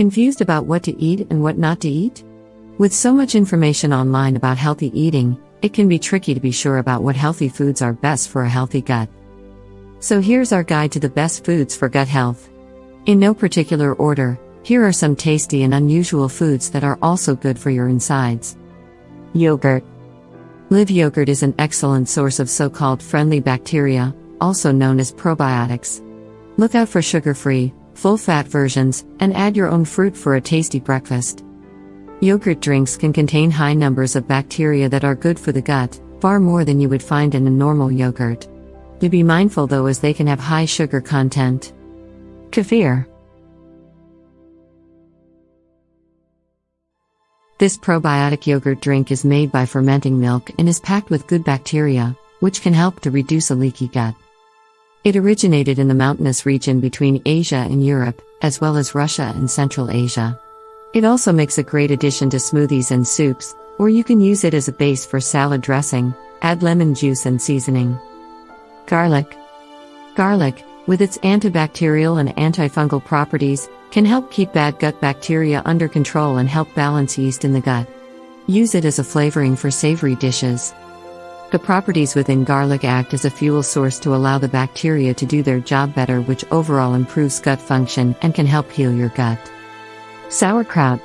Confused about what to eat and what not to eat? With so much information online about healthy eating, it can be tricky to be sure about what healthy foods are best for a healthy gut. So here's our guide to the best foods for gut health. In no particular order, here are some tasty and unusual foods that are also good for your insides. Yogurt. Live yogurt is an excellent source of so-called friendly bacteria, also known as probiotics. Look out for sugar-free, full-fat versions, and add your own fruit for a tasty breakfast. Yogurt drinks can contain high numbers of bacteria that are good for the gut, far more than you would find in a normal yogurt. Do be mindful though, as they can have high sugar content. Kefir. This probiotic yogurt drink is made by fermenting milk and is packed with good bacteria, which can help to reduce a leaky gut. It originated in the mountainous region between Asia and Europe, as well as Russia and Central Asia. It also makes a great addition to smoothies and soups, or you can use it as a base for salad dressing. Add lemon juice and seasoning. Garlic. Garlic, with its antibacterial and antifungal properties, can help keep bad gut bacteria under control and help balance yeast in the gut. Use it as a flavoring for savory dishes. The properties within garlic act as a fuel source to allow the bacteria to do their job better, which overall improves gut function and can help heal your gut. Sauerkraut.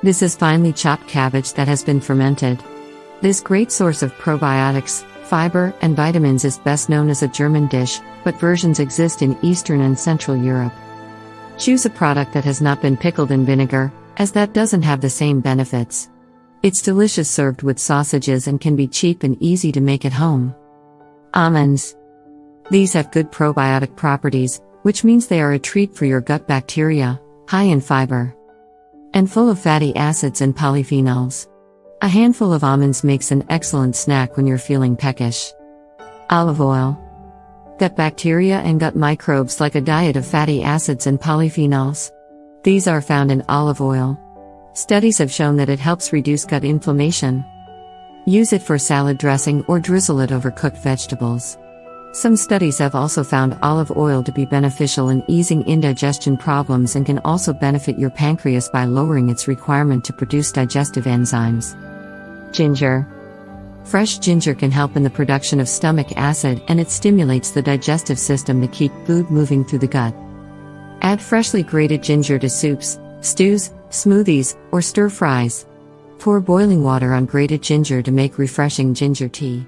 This is finely chopped cabbage that has been fermented. This great source of probiotics, fiber, and vitamins is best known as a German dish, but versions exist in Eastern and Central Europe. Choose a product that has not been pickled in vinegar, as that doesn't have the same benefits. It's delicious served with sausages and can be cheap and easy to make at home. Almonds. These have good probiotic properties, which means they are a treat for your gut bacteria, high in fiber, and full of fatty acids and polyphenols. A handful of almonds makes an excellent snack when you're feeling peckish. Olive oil. Gut bacteria and gut microbes like a diet of fatty acids and polyphenols. These are found in olive oil. Studies have shown that it helps reduce gut inflammation. Use it for salad dressing or drizzle it over cooked vegetables. Some studies have also found olive oil to be beneficial in easing indigestion problems and can also benefit your pancreas by lowering its requirement to produce digestive enzymes. Ginger. Fresh ginger can help in the production of stomach acid, and it stimulates the digestive system to keep food moving through the gut. Add freshly grated ginger to soups, stews, smoothies, or stir-fries. Pour boiling water on grated ginger to make refreshing ginger tea.